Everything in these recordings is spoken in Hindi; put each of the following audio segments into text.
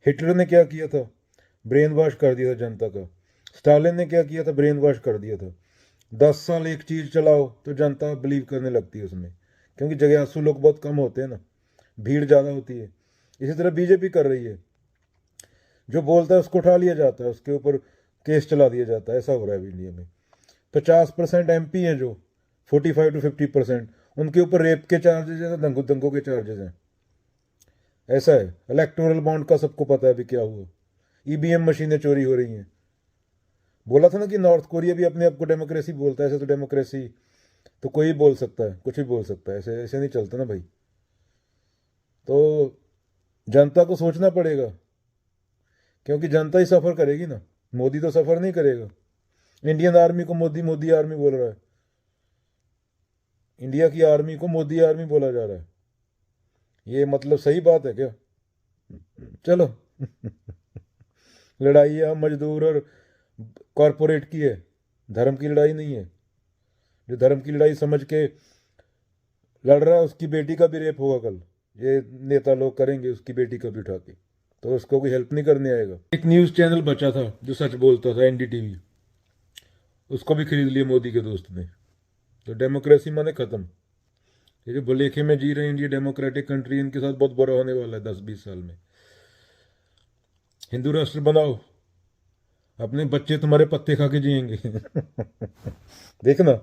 हिटलर ने क्या किया था, ब्रेन वॉश कर दिया था जनता का। स्टालिन ने क्या किया था, ब्रेन वॉश कर दिया था। 10 साल एक चीज़ चलाओ तो जनता बिलीव करने लगती है उसमें, क्योंकि जग्यासु लोग बहुत कम होते हैं ना, भीड़ ज़्यादा होती है। इसी तरह बीजेपी कर रही है, जो बोलता है उसको उठा लिया जाता है, उसके ऊपर केस चला दिया जाता है। ऐसा हो रहा है अभी इंडिया में। 50% MP हैं जो, 45 to 50% उनके ऊपर रेप के चार्जेस हैं, दंगों दंगों के चार्जेस हैं। ऐसा है। इलेक्टोरल बॉन्ड का सबको पता है अभी क्या हुआ। EVM मशीनें चोरी हो रही हैं। बोला था ना कि नॉर्थ कोरिया भी अपने आप को डेमोक्रेसी बोलता है। ऐसे तो डेमोक्रेसी तो कोई बोल सकता है, कुछ भी बोल सकता है, ऐसे ऐसे नहीं चलता ना भाई। तो जनता को सोचना पड़ेगा, क्योंकि जनता ही सफ़र करेगी ना, मोदी तो सफ़र नहीं करेगा। इंडियन आर्मी को मोदी मोदी आर्मी बोल रहा है, इंडिया की आर्मी को मोदी आर्मी बोला जा रहा है। ये मतलब सही बात है क्या? चलो लड़ाई है मजदूर और कॉरपोरेट की है, धर्म की लड़ाई नहीं है। जो धर्म की लड़ाई समझ के लड़ रहा है उसकी बेटी का भी रेप होगा कल। ये नेता लोग करेंगे उसकी बेटी का भी उठा के, तो उसको कोई हेल्प नहीं करने आएगा। एक न्यूज़ चैनल बचा था जो सच बोलता था, NDTV, उसको भी खरीद लिया मोदी के दोस्त ने। तो डेमोक्रेसी माने खत्म। ये जो भलेखे में जी रहे हैं, इंडिया डेमोक्रेटिक कंट्री, इनके साथ बहुत बुरा होने वाला है 10-20 साल में। हिंदू राष्ट्र बनाओ, अपने बच्चे तुम्हारे पत्ते खा के जिएंगे देखना,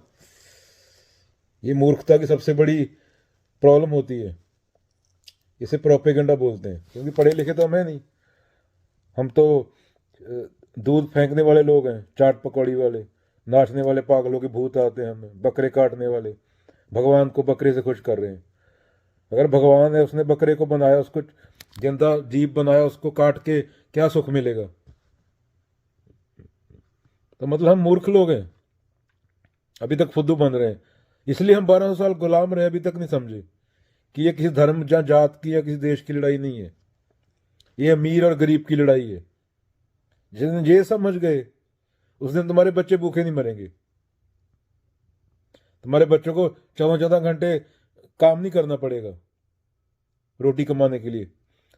ये मूर्खता की सबसे बड़ी प्रॉब्लम होती है। इसे प्रोपेगेंडा बोलते हैं, क्योंकि पढ़े लिखे तो हम हैं नहीं। हम तो दूध फेंकने वाले लोग हैं, चाट पकौड़ी वाले, नाचने वाले पागलों के भूत आते हैं हमें, बकरे काटने वाले। भगवान को बकरे से खुश कर रहे हैं। अगर भगवान है, उसने बकरे को बनाया, उसको जिंदा जीव बनाया, उसको काट के क्या सुख मिलेगा? तो मतलब हम मूर्ख लोग हैं, अभी तक फुद्दू बन रहे हैं। इसलिए हम 1200 साल गुलाम रहे, अभी तक नहीं समझे कि ये किसी धर्म या जात की या किसी देश की लड़ाई नहीं है, ये अमीर और गरीब की लड़ाई है। जिस दिन ये समझ गए, उस दिन तुम्हारे बच्चे भूखे नहीं मरेंगे। तुम्हारे बच्चों को 14-14 घंटे काम नहीं करना पड़ेगा रोटी कमाने के लिए।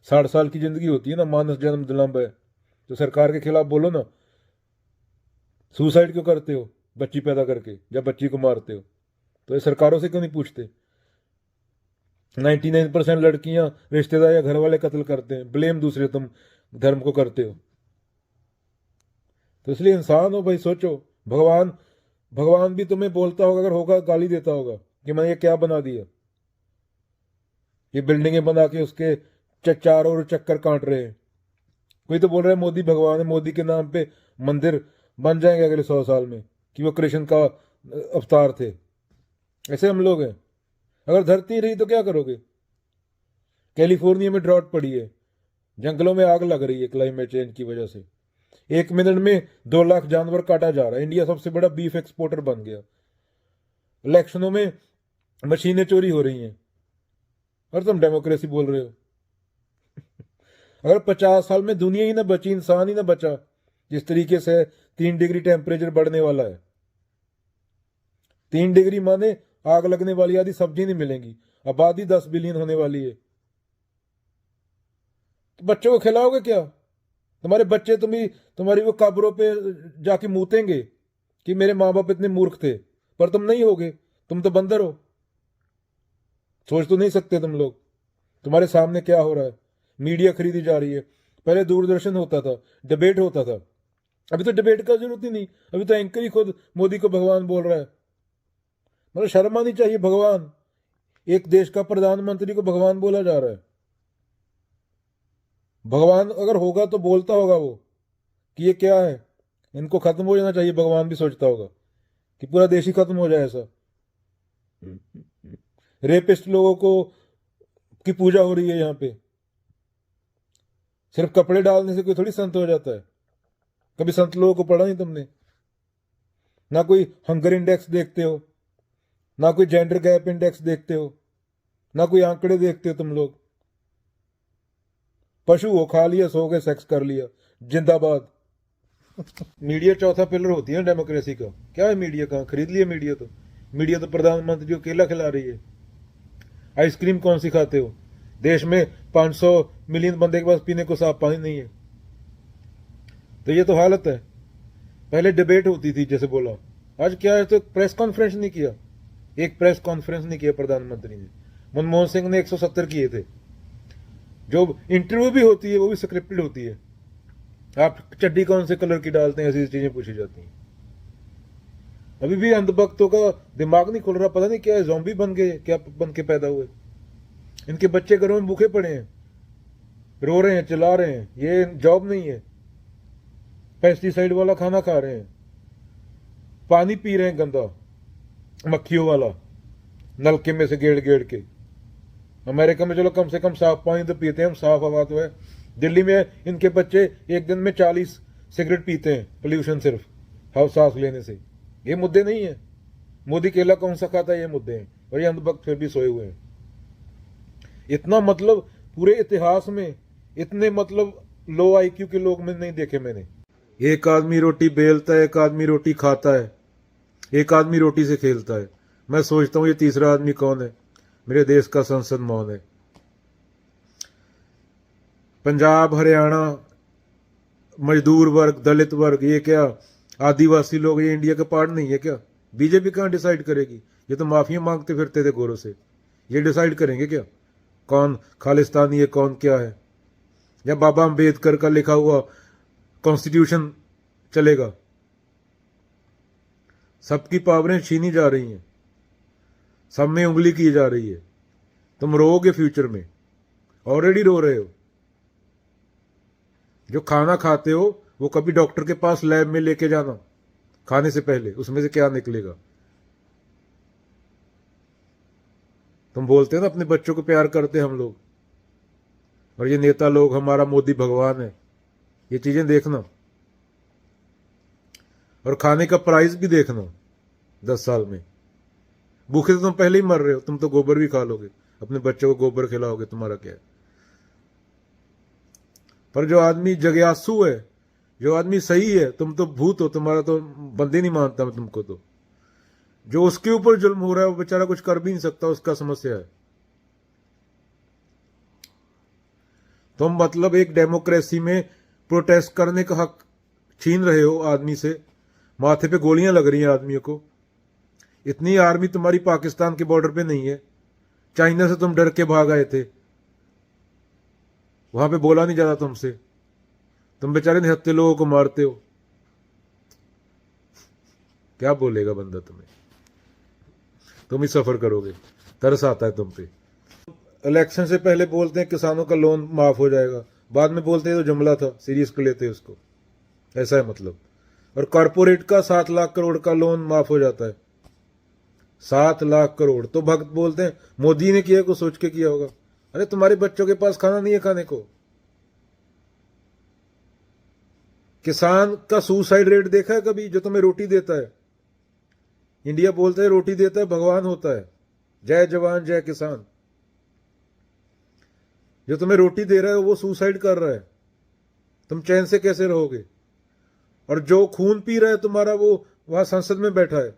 60 साल की जिंदगी होती है ना, मानस जन्म विलंब है। तो सरकार के खिलाफ बोलो ना। सुसाइड क्यों करते हो बच्ची पैदा करके, जब बच्ची को मारते हो? तो ये सरकारों से क्यों नहीं पूछते? 99% लड़कियां रिश्तेदार या घर वाले कत्ल करते हैं, ब्लेम दूसरे तुम धर्म को करते हो। तो इसलिए इंसान हो भाई, सोचो। भगवान भगवान भी तुम्हें बोलता होगा, अगर होगा गाली देता होगा कि मैंने ये क्या बना दिया, ये बिल्डिंगें बना के उसके चारों ओर चक्कर काट रहे हैं। कोई तो बोल रहा है मोदी भगवान है, मोदी के नाम पे मंदिर बन जाएंगे अगले 100 साल में, कि वो कृष्ण का अवतार थे। ऐसे हम लोग हैं। अगर धरती रही तो क्या करोगे? कैलिफोर्निया में ड्रॉट पड़ी है, जंगलों में आग लग रही है क्लाइमेट चेंज की वजह से। 1 मिनट में 2 लाख जानवर काटा जा रहा है। इंडिया सबसे बड़ा बीफ एक्सपोर्टर बन गया। इलेक्शनों में मशीनें चोरी हो रही हैं, और तुम डेमोक्रेसी बोल रहे हो। अगर 50 साल में दुनिया ही ना बची, इंसान ही ना बचा, जिस तरीके से 3 डिग्री टेम्परेचर बढ़ने वाला है। 3 डिग्री माने आग लगने वाली, आदि सब्जी नहीं मिलेंगी, आबादी 10 बिलियन होने वाली है। तो बच्चों को खिलाओगे क्या? तुम्हारे बच्चे तुम्हारी वो कब्रों पे जाके मूतेंगे कि मेरे माँ बाप इतने मूर्ख थे। पर तुम नहीं होगे, तुम तो बंदर हो। सोच तो नहीं सकते तुम लोग। तुम्हारे सामने क्या हो रहा है? मीडिया खरीदी जा रही है। पहले दूरदर्शन होता था, डिबेट होता था। अभी तो डिबेट का जरूरत ही नहीं, अभी तो एंकर ही खुद मोदी को भगवान बोल रहा है। मतलब शर्म आनी चाहिए। भगवान, एक देश का प्रधानमंत्री को भगवान बोला जा रहा है। भगवान अगर होगा तो बोलता होगा वो कि ये क्या है, इनको खत्म हो जाना चाहिए। भगवान भी सोचता होगा कि पूरा देश ही खत्म हो जाए ऐसा। रेपिस्ट लोगों को की पूजा हो रही है यहाँ पे। सिर्फ कपड़े डालने से कोई थोड़ी संत हो जाता है। कभी संत लोगों को पढ़ा नहीं तुमने? ना कोई हंगर इंडेक्स देखते हो, ना कोई जेंडर गैप इंडेक्स देखते हो, ना कोई आंकड़े देखते हो तुम लोग। पशु हो, खा लिया, सो गए, सेक्स कर लिया, जिंदाबाद। मीडिया चौथा पिलर होती है डेमोक्रेसी का। क्या है मीडिया? कहाँ खरीद लिया मीडिया? तो मीडिया तो प्रधानमंत्री को केला खिला रही है। आइसक्रीम कौन सी खाते हो? देश में 500 मिलियन बंदे के पास पीने को साफ पानी नहीं है। तो ये तो हालत है। पहले डिबेट होती थी जैसे बोला, आज क्या है, तो प्रेस कॉन्फ्रेंस नहीं किया, एक प्रेस कॉन्फ्रेंस नहीं किया प्रधानमंत्री ने। मनमोहन सिंह ने 170 किए थे। जो इंटरव्यू भी होती है वो भी स्क्रिप्टेड होती है। आप चड्डी कौन से कलर की डालते हैं, ऐसी चीजें पूछी जाती हैं। अभी भी अंधभक्तों का दिमाग नहीं खुल रहा, पता नहीं क्या है, ज़ॉम्बी बन गए, क्या बन के पैदा हुए। इनके बच्चे घरों में भूखे पड़े हैं, रो रहे हैं, चिल्ला रहे हैं, ये जॉब नहीं है, पेस्टिसाइड वाला खाना खा रहे हैं, पानी पी रहे हैं गंदा मक्खियों वाला नलके में से गेड़ गेड़ के। अमेरिका में चलो कम से कम साफ पानी तो पीते हैं हम, साफ हवा तो है। दिल्ली में इनके बच्चे एक दिन में 40 सिगरेट पीते हैं, पोल्यूशन सिर्फ हवा सांस लेने से। ये मुद्दे नहीं है। मोदी केला कौन सा खाता है, ये मुद्दे हैं। और ये अंधभक्त फिर भी सोए हुए हैं। इतना मतलब पूरे इतिहास में इतने मतलब लो आईक्यू के लोग में नहीं देखे मैंने। एक आदमी रोटी बेलता है, एक आदमी रोटी खाता है, एक आदमी रोटी से खेलता है। मैं सोचता हूं ये तीसरा आदमी कौन है। मेरे देश का संसद मौन है। पंजाब, हरियाणा, मजदूर वर्ग, दलित वर्ग, ये क्या आदिवासी लोग, ये इंडिया का पार्ट नहीं है क्या? बीजेपी कहां डिसाइड करेगी? ये तो माफिया मांगते फिरते थे गोरों से। ये डिसाइड करेंगे क्या कौन खालिस्तानी है, कौन क्या है? या बाबा अंबेडकर का लिखा हुआ कॉन्स्टिट्यूशन चलेगा? सबकी पावरें छीनी जा रही हैं, सब में उंगली की जा रही है। तुम रोओगे फ्यूचर में, ऑलरेडी रो रहे हो। जो खाना खाते हो वो कभी डॉक्टर के पास लैब में लेके जाना खाने से पहले, उसमें से क्या निकलेगा। तुम बोलते हो ना अपने बच्चों को प्यार करते हम लोग, और ये नेता लोग हमारा मोदी भगवान है। ये चीजें देखना, और खाने का प्राइस भी देखना। 10 साल में भूखे तो तुम पहले ही मर रहे हो। तुम तो गोबर भी खा लोगे, अपने बच्चों को गोबर खिलाओगे, तुम्हारा क्या है। पर जो आदमी जग्यासु है, जो आदमी सही है, तुम तो भूत हो, तुम्हारा तो बंदे नहीं मानता मैं तुमको। तो जो उसके ऊपर जुल्म हो रहा है वो बेचारा कुछ कर भी नहीं सकता, उसका समस्या है। तुम मतलब एक डेमोक्रेसी में प्रोटेस्ट करने का हक छीन रहे हो आदमी से। माथे पे गोलियां लग रही हैं आदमियों को। इतनी आर्मी तुम्हारी पाकिस्तान के बॉर्डर पे नहीं है। चाइना से तुम डर के भाग आए थे, वहां पे बोला नहीं जाता तुमसे। तुम बेचारे निहत्थे लोगों को मारते हो। क्या बोलेगा बंदा तुम्हें? तुम ही सफर करोगे। तरस आता है तुम पे। इलेक्शन से पहले बोलते हैं किसानों का लोन माफ हो जाएगा, बाद में बोलते हैं तो जुमला था, सीरियस कर लेते हैं उसको। ऐसा है मतलब। और कॉर्पोरेट का 7 लाख करोड़ का लोन माफ हो जाता है। 7 लाख करोड़ तो भक्त बोलते हैं मोदी ने किया, को सोच के किया होगा। अरे तुम्हारे बच्चों के पास खाना नहीं है खाने को। किसान का सुसाइड रेट देखा है कभी? जो तुम्हें रोटी देता है, इंडिया बोलता है रोटी देता है भगवान होता है, जय जवान जय किसान। जो तुम्हें रोटी दे रहा है वो सुसाइड कर रहा है, तुम चैन से कैसे रहोगे? और जो खून पी रहा है तुम्हारा, वो वहां संसद में बैठा है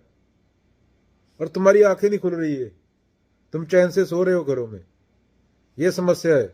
और तुम्हारी आंखें नहीं खुल रही है, तुम चैन से सो रहे हो घरों में। यह समस्या है।